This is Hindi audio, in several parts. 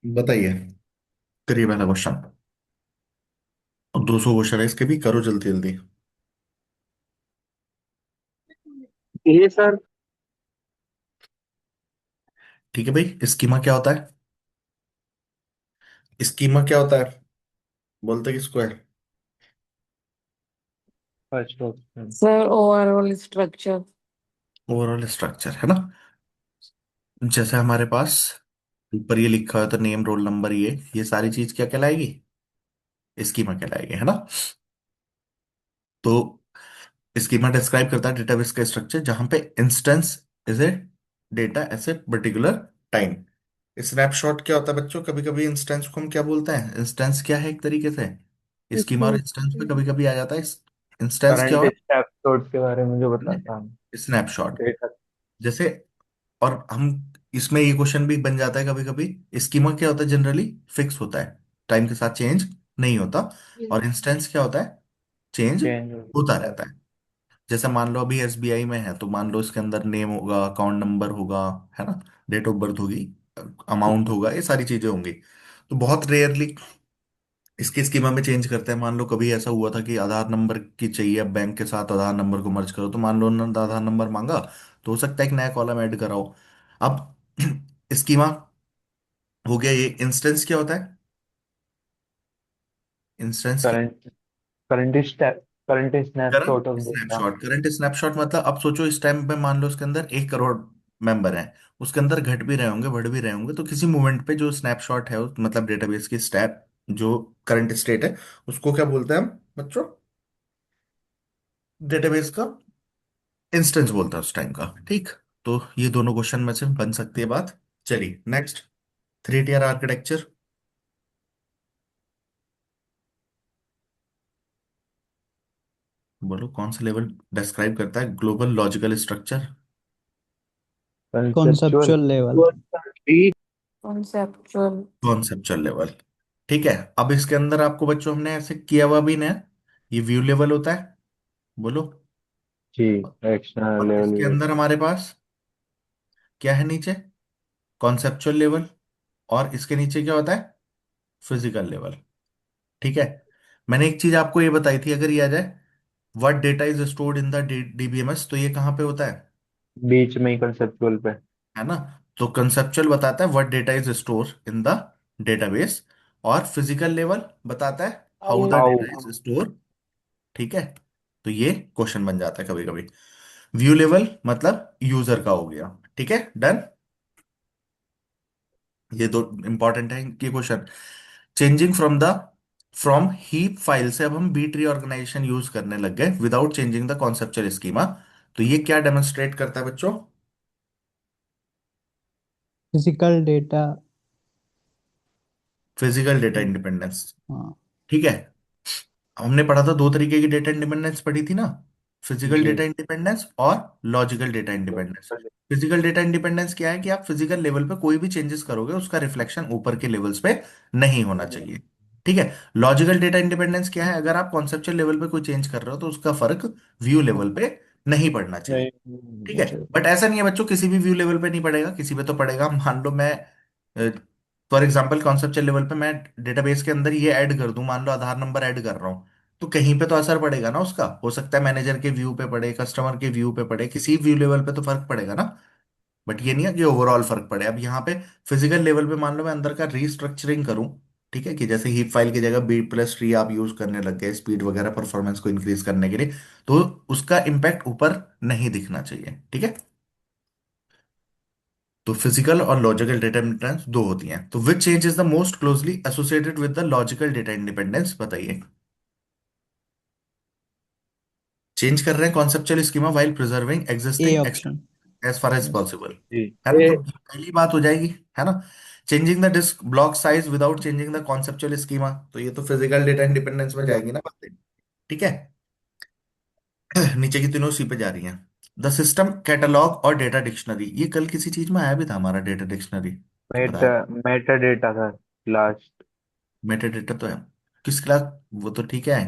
बताइए। करिए पहला क्वेश्चन। और 200 क्वेश्चन है इसके भी, करो जल्दी जल्दी। ये सर। ठीक है भाई, स्कीमा क्या होता है? स्कीमा क्या होता है? बोलते किसको है? First option. Sir overall structure. Overall structure है ना। जैसे हमारे पास ऊपर ये लिखा है तो नेम रोल नंबर ये सारी चीज क्या कहलाएगी? स्कीमा कहलाएगी, है ना। तो स्कीमा डिस्क्राइब करता है डेटाबेस का स्ट्रक्चर जहां पे instance is a data as a particular time. Snapshot क्या होता है बच्चों? कभी कभी इंस्टेंस को हम क्या बोलते हैं? इंस्टेंस क्या है एक तरीके से? स्कीमा और इंस्टेंस पे कभी कभी आ जाता है। इंस्टेंस क्या करंट और स्नैपशॉट के बारे में जो बताता हूँ। स्नैपशॉट। डेटा। जैसे, और हम इसमें ये क्वेश्चन भी बन जाता है कभी कभी। स्कीमा क्या होता है? जनरली फिक्स होता है, टाइम के साथ चेंज नहीं होता। और इंस्टेंस क्या होता है? चेंज चेंज होता होता है। रहता है। जैसे मान लो अभी एसबीआई में है तो मान लो इसके अंदर नेम होगा, अकाउंट नंबर होगा, है ना, डेट ऑफ बर्थ होगी, अमाउंट होगा, ये सारी चीजें होंगी। तो बहुत रेयरली इसके स्कीमा में चेंज करते हैं। मान लो कभी ऐसा हुआ था कि आधार नंबर की चाहिए, अब बैंक के साथ आधार नंबर को मर्ज करो, तो मान लो उन्होंने आधार नंबर मांगा, तो हो सकता है एक नया कॉलम ऐड कराओ। अब स्कीमा हो गया ये। इंस्टेंस क्या होता है? इंस्टेंस क्या? Current current current current snapshot of data. Snapshot. Current snapshot मतलब अब सोचो इस टाइम पे मान लो उसके अंदर 1 करोड़ मेंबर हैं। उसके अंदर घट भी रहे होंगे, बढ़ भी रहे होंगे, तो किसी मोमेंट पे जो स्नैपशॉट है मतलब डेटाबेस की स्टैट, जो करंट स्टेट है, उसको क्या बोलते हैं हम बच्चों? डेटाबेस का इंस्टेंस बोलता है उस टाइम का। ठीक। तो ये दोनों क्वेश्चन में से बन सकती है बात। चलिए नेक्स्ट। 3 tier architecture. बोलो कौन सा लेवल डिस्क्राइब करता है global logical structure? Conceptual. Conceptual level. Conceptual. Conceptual level. ठीक है। अब इसके अंदर आपको बच्चों हमने ऐसे किया हुआ भी ना, ये व्यू लेवल होता है। बोलो। जी। एक्सटर्नल और लेवल इसके भी। अंदर हमारे पास क्या है नीचे? Conceptual level. और इसके नीचे क्या होता है? Physical level. ठीक है। मैंने एक चीज आपको ये बताई थी, अगर ये आ जाए, what data is stored in the DBMS, तो ये कहाँ पे होता है? बीच में ही कंसेप्चुअल पे। है ना। तो कंसेप्चुअल बताता है what data is store in the database, और फिजिकल लेवल बताता है how the how. Data is store. ठीक है। तो ये क्वेश्चन बन जाता है कभी कभी। व्यू लेवल मतलब यूजर का हो गया। ठीक है, डन। ये दो इंपॉर्टेंट है कि question. Changing from heap file से अब हम बी ट्री ऑर्गेनाइजेशन यूज करने लग गए without changing the conceptual schema. तो ये क्या डेमोन्स्ट्रेट करता है बच्चों? Physical data. Physical data independence. हाँ। ठीक है। हमने पढ़ा था दो तरीके की डेटा इंडिपेंडेंस पढ़ी थी ना। फिजिकल जी। डेटा इंडिपेंडेंस और logical data independence. Physical data independence क्या है कि आप फिजिकल लेवल पे कोई भी चेंजेस करोगे उसका रिफ्लेक्शन ऊपर के लेवल्स पे नहीं होना चाहिए। ठीक है। लॉजिकल डेटा इंडिपेंडेंस क्या है? अगर आप कॉन्सेप्चुअल लेवल पे कोई चेंज कर रहे हो तो उसका फर्क व्यू लेवल पे नहीं पड़ना चाहिए। नहीं। ठीक है। बट ऐसा नहीं है बच्चों, किसी भी व्यू लेवल पे नहीं पड़ेगा, किसी पे तो पड़ेगा। मान लो मैं फॉर एग्जांपल कॉन्सेप्चुअल लेवल पे मैं डेटाबेस के अंदर ये ऐड कर दूं, मान लो आधार नंबर ऐड कर रहा हूं, तो कहीं पे तो असर पड़ेगा ना उसका। हो सकता है मैनेजर के व्यू पे पड़े, कस्टमर के व्यू पे पड़े, किसी व्यू लेवल पे तो फर्क पड़ेगा ना। बट ये नहीं है कि ओवरऑल फर्क पड़े। अब यहाँ पे फिजिकल लेवल पे मान लो मैं अंदर का रीस्ट्रक्चरिंग करूं, ठीक है, कि जैसे हीप फाइल की जगह बी प्लस ट्री आप यूज करने लग गए स्पीड वगैरह परफॉर्मेंस को इंक्रीज करने के लिए, तो उसका इम्पैक्ट ऊपर नहीं दिखना चाहिए। ठीक है। तो फिजिकल और लॉजिकल डेटा इंडिपेंडेंस दो होती हैं। तो which change is the most closely associated with the logical data independence, बताइए। चेंज कर रहे हैं conceptual schema while preserving a existing option. As far as possible. जी। है ना। ये तो ये पहली बात हो जाएगी, है ना। Changing the disk block size without changing the conceptual schema, तो ये तो फिजिकल डेटा इंडिपेंडेंस में जाएगी ना बातें। ठीक है। नीचे की तीनों सी पे जा रही हैं। द सिस्टम कैटलॉग और डेटा डिक्शनरी, ये कल किसी चीज में आया भी था हमारा, डेटा डिक्शनरी बताया। मेटा मेटा डेटा था लास्ट। मेटा डेटा तो है किस क्लास, वो तो ठीक है।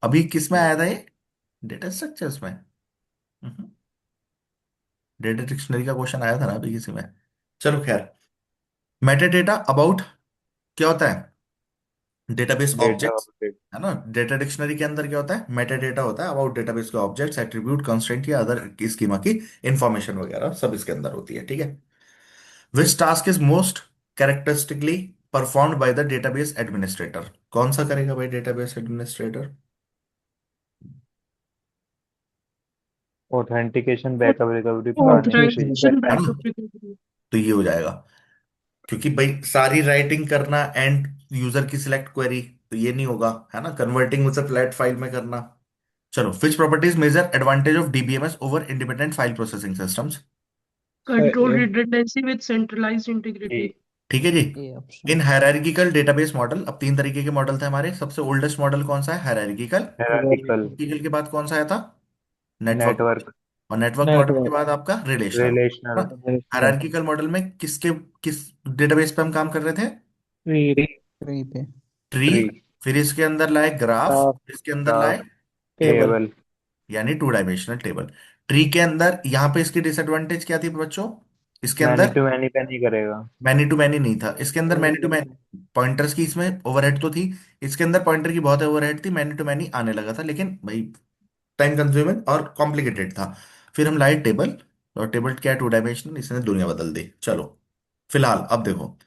अभी किस में आया था ये? डेटा स्ट्रक्चर्स में। डेटा डिक्शनरी का क्वेश्चन आया था ना अभी किसी में। चलो खैर। मेटा डेटा अबाउट क्या होता है? Database data objects, object. है ना। डेटा डिक्शनरी के अंदर क्या होता है? मेटा डेटा होता है अबाउट डेटाबेस के ऑब्जेक्ट्स, एट्रीब्यूट, कंस्ट्रेंट या अदर स्कीमा की इंफॉर्मेशन वगैरह सब इसके अंदर होती है, ठीक है। Which task is most characteristically performed by the database administrator? कौन सा करेगा भाई database administrator? Authentication, backup recovery, partition. Authorization है ना, बैकअप रिकवरी। तो ये हो जाएगा। क्योंकि भाई सारी राइटिंग करना एंड यूजर की सिलेक्ट क्वेरी, तो ये नहीं होगा, है ना। कन्वर्टिंग उसे फ्लैट फाइल में करना। चलो, which properties major advantage of DBMS over independent file processing systems? Control A, redundancy with centralised integrity. A. ठीक है जी। A in option. Hierarchical database model, अब तीन तरीके के मॉडल थे हमारे। सबसे ओल्डेस्ट मॉडल कौन सा है? हायरार्किकल। हायरार्किकल। हायरार्किकल के बाद कौन सा आया था? नेटवर्क। नेटवर्क। और नेटवर्क मॉडल के Network. बाद आपका रिलेशनल। रिलेशनल। हायरार्किकल मॉडल में किस डेटाबेस पे हम काम कर रहे थे? Tree पे. ट्री। ट्री। फिर इसके अंदर लाए ग्राफ, इसके अंदर लाए ग्राफ। Table, table. यानी टू डायमेंशनल टेबल। ट्री के अंदर यहां पे इसकी डिसएडवांटेज क्या थी बच्चों? इसके मैनी अंदर टू मैनी पे नहीं करेगा। मैनी टू मैनी नहीं था। इसके अंदर मैनी टू मैनी पॉइंटर्स की इसमें ओवरहेड तो थी, इसके अंदर पॉइंटर की बहुत ओवरहेड थी। मैनी टू मैनी आने लगा था, लेकिन भाई टाइम कंज्यूमिंग और कॉम्प्लिकेटेड था। फिर हम लाए टेबल, और टेबल क्या, टू डायमेंशनल, इसने दुनिया बदल दी। चलो, फिलहाल अब देखो,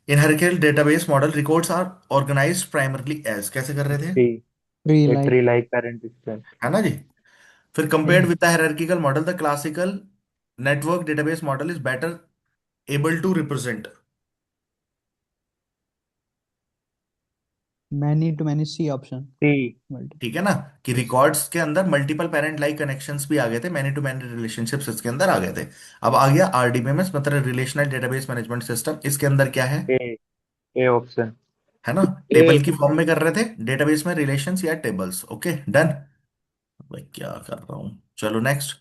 in hierarchical database model records are organised primarily as, कैसे कर रहे थे? Tree. Tree a like. Tree like parent structure. है ना जी। फिर compared with the hierarchical model, the classical network database model is better able to represent. Many to many C option. C. Multiple. ठीक है ना, कि रिकॉर्ड्स के अंदर मल्टीपल पेरेंट लाइक कनेक्शंस भी आ गए थे, मैनी टू मैनी रिलेशनशिप्स इसके अंदर आ गए थे। अब आ गया आरडीबीएमएस, मतलब रिलेशनल डेटाबेस मैनेजमेंट सिस्टम। इसके अंदर क्या है? ए। A option. है ना, टेबल की फॉर्म में कर रहे थे, डेटाबेस में रिलेशंस या टेबल्स। Okay done. भाई क्या कर रहा हूं, चलो next.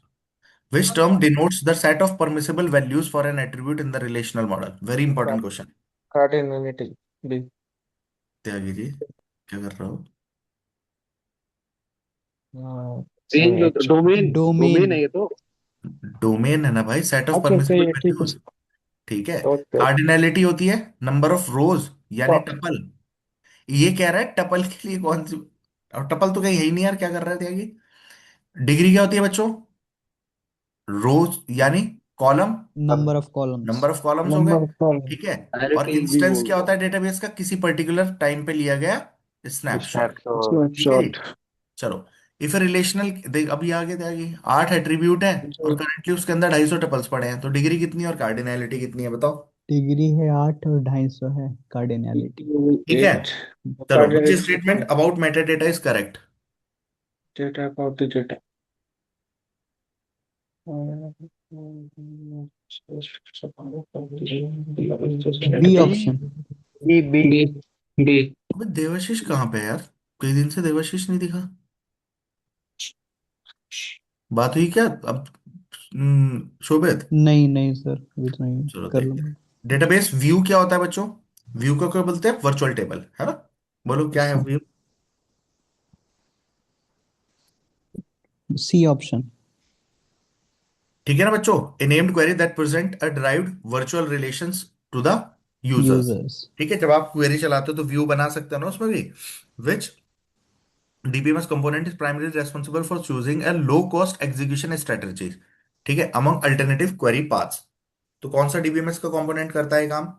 Which term denotes the set of permissible values for an attribute in the relational model? Very important question. Cardinality. B. Tyagi ji, क्या कर रहे हो? रेंज होता डोमेन। डोमेन है Domain. ये तो। डोमेन है ना भाई, सेट ऑफ अच्छा परमिसिबल सही है, ठीक वैल्यूज। ठीक है। है। ओके। कार्डिनैलिटी होती है नंबर ऑफ रोज, यानी प- टपल। ये कह रहा है टपल के लिए कौन सी, और टपल तो कहीं है ही नहीं यार, क्या कर रहे थे आगे। डिग्री क्या होती है बच्चों? रोज यानी column, Number of number columns. Of columns हो गए। Number call. ठीक है। और डायरेक्टली भी इंस्टेंस क्या बोलता होता है डेटाबेस का? किसी पर्टिकुलर टाइम पे लिया गया स्नैपशॉट। स्नैपशॉट। ठीक है जी। स्नैपशॉट। चलो, इफ रिलेशनल देख, अभी आगे थे आगे, 8 एट्रीब्यूट है और करंटली उसके अंदर 250 टपल्स पड़े हैं, तो डिग्री कितनी है और कार्डिनैलिटी कितनी है बताओ? Degree है 8 और 250 है cardinality. ठीक है। एट। चलो, which statement about metadata is correct? Data about the data. B B. option. B. B. B. अबे देवाशीष कहाँ पे है यार? कई दिन से देवाशीष नहीं दिखा। बात हुई क्या अब? शोभित, नहीं नहीं सर, अभी तो नहीं, चलो कर देखते हैं। लूंगा. डेटाबेस व्यू क्या होता है बच्चों? व्यू को क्या बोलते हैं? वर्चुअल टेबल, है ना। बोलो क्या है अच्छा. व्यू? C option. ठीक है ना बच्चों, a named query that present a derived virtual relations to the users. Users. ठीक है, जब आप क्वेरी चलाते हो तो व्यू बना सकते हो ना उसमें भी। Which DBMS component is primary responsible for choosing a low cost execution strategy, ठीक है, अमंग अल्टरनेटिव क्वेरी पाथ्स। तो कौन सा डीबीएमएस का कंपोनेंट करता है काम?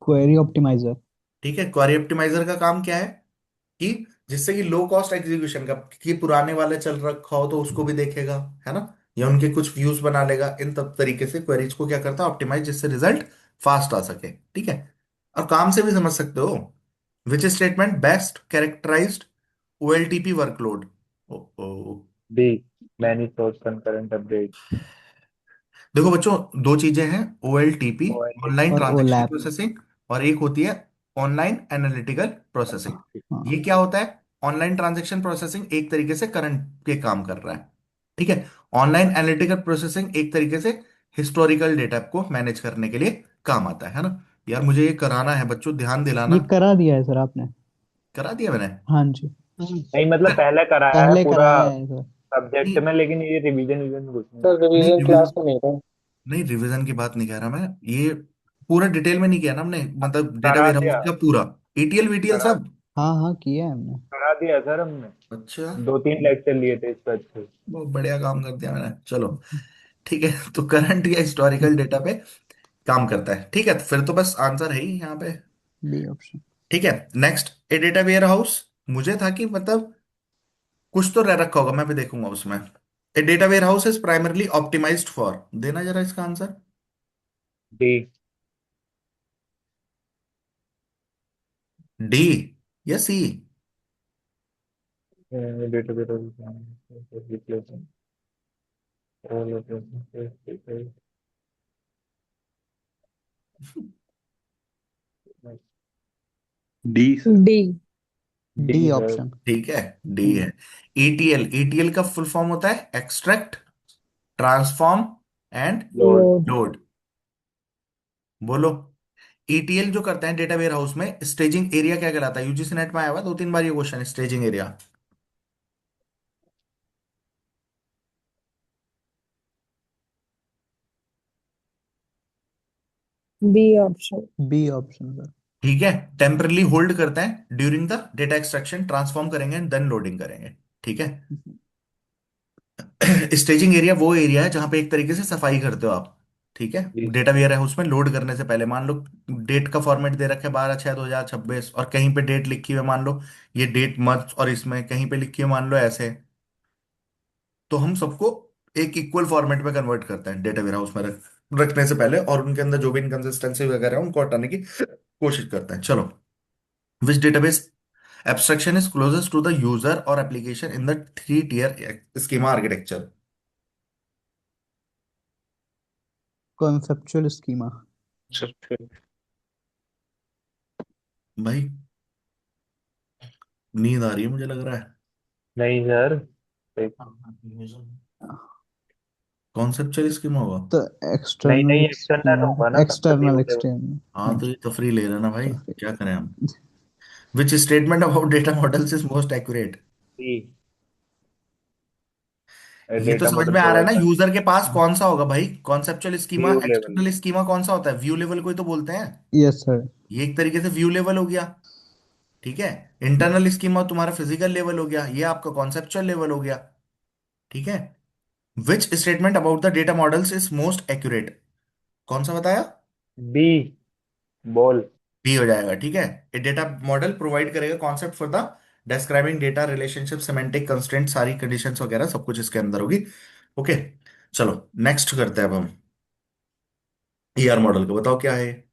Query optimizer. ठीक है, क्वेरी ऑप्टिमाइजर का काम क्या है? कि जिससे कि लो कॉस्ट एग्जीक्यूशन का, कि पुराने वाले चल रखा हो तो उसको भी देखेगा, है ना, या उनके कुछ व्यूज बना लेगा। इन तब तरीके से क्वेरीज को क्या करता है? ऑप्टिमाइज, जिससे रिजल्ट फास्ट आ सके। ठीक है, और काम से भी समझ सकते हो। Which statement best characterized OLTP workload? Oh, B. Many source concurrent update. देखो बच्चों, दो चीजें हैं, OLTP, O L T online और ट्रांजैक्शन OLAP. प्रोसेसिंग, और एक होती है ऑनलाइन एनालिटिकल प्रोसेसिंग। हाँ. ये क्या होता है? ऑनलाइन ट्रांजैक्शन प्रोसेसिंग एक तरीके से करंट के काम कर रहा है। ठीक है। ऑनलाइन एनालिटिकल प्रोसेसिंग एक तरीके से हिस्टोरिकल डेटा को मैनेज करने के लिए काम आता है ना। यार मुझे ये कराना है बच्चों, ध्यान ये दिलाना। करा दिया है सर आपने. करा दिया मैंने। हाँ जी. नहीं, मतलब पहले कराया है पहले पूरा कराया है सर. सब्जेक्ट नहीं में, लेकिन ये रिवीजन विवीजन कुछ नहीं। सर नहीं रिवीजन क्लास रिवीजन, में नहीं था। नहीं रिवीजन की बात नहीं कह रहा मैं। ये पूरा डिटेल में नहीं किया ना हमने, मतलब डेटा करा वेयर हाउस दिया का पूरा ETL वीटीएल करा सब। हाँ हाँ किया है हमने। करा दिया सर हमने। अच्छा, 2-3 लेक्चर लिए थे इसका अच्छे। बहुत बढ़िया काम कर दिया मैंने। चलो ठीक है, तो करंट या हिस्टोरिकल डेटा पे काम करता है। ठीक है, तो फिर तो बस आंसर है ही यहाँ पे। B option. ठीक है, next, a data warehouse. मुझे था कि मतलब कुछ तो रह रखा होगा, मैं भी देखूंगा उसमें। A data warehouse is primarily optimized for, देना जरा इसका आंसर। डी। डी या C? Database D sir. D. D D sir. Option. ठीक है, डी है। ETL का फुल फॉर्म होता है extract, transform and load. Load. Load. बोलो। ETL जो करते हैं डेटा वेयर हाउस में, स्टेजिंग एरिया क्या कहलाता है? यूजीसी नेट में आया हुआ 2-3 बार ये question, staging area. B option. B option sir. ठीक है, टेम्परली होल्ड करते हैं during the data extraction, transform करेंगे देन लोडिंग करेंगे। ठीक है। स्टेजिंग एरिया वो एरिया है जहां पे एक तरीके से सफाई करते हो आप। ठीक है, जी। डेटा वेयर है उसमें लोड करने से पहले मान लो डेट का फॉर्मेट दे रखा है 12/6/2026, और कहीं पे डेट लिखी हुई है मान लो, ये डेट मंथ, और इसमें कहीं पे लिखी है मान लो ऐसे, तो हम सबको एक इक्वल फॉर्मेट में कन्वर्ट करते हैं डेटा वेयर हाउस में रखने से पहले, और उनके अंदर जो भी इनकंसिस्टेंसी वगैरह है उनको हटाने की कोशिश करते हैं। चलो, विच database abstraction is closest to the user or application in the 3 tier schema architecture? Conceptual schema. Sir फिर भाई नींद आ रही है मुझे लग रहा है। नहीं सर। कॉन्सेप्चुअल स्कीमा होगा। तो नहीं एक्सटर्नल नहीं, एक्सटर्नल स्कीमा। होगा ना तब तो व्यू एक्सटर्नल लेवल। एक्सटर्नल। हाँ, तो ये तफरी ले लेना भाई, तो फिर क्या करें हम। विच statement about data models is most accurate? D. ये तो डेटा समझ मॉडल में आ रहा है प्रोवाइड ना, कर। यूजर के पास कौन सा होगा भाई। Conceptual schema, view level. External schema कौन सा होता है? व्यू लेवल को ही तो बोलते हैं। Yes sir. ये एक तरीके से व्यू लेवल हो गया। ठीक है, इंटरनल स्कीमा तुम्हारा फिजिकल लेवल हो गया, ये आपका कॉन्सेप्चुअल लेवल हो गया। ठीक है, विच statement about the data models is most accurate? कौन सा बताया? बी। बॉल। बी हो जाएगा। ठीक है, ए डेटा मॉडल प्रोवाइड करेगा concept for the describing data relationship, semantic constraint, सारी कंडीशंस वगैरह सब कुछ इसके अंदर होगी। ओके, चलो नेक्स्ट करते हैं अब हम ER मॉडल को। बताओ क्या है ये?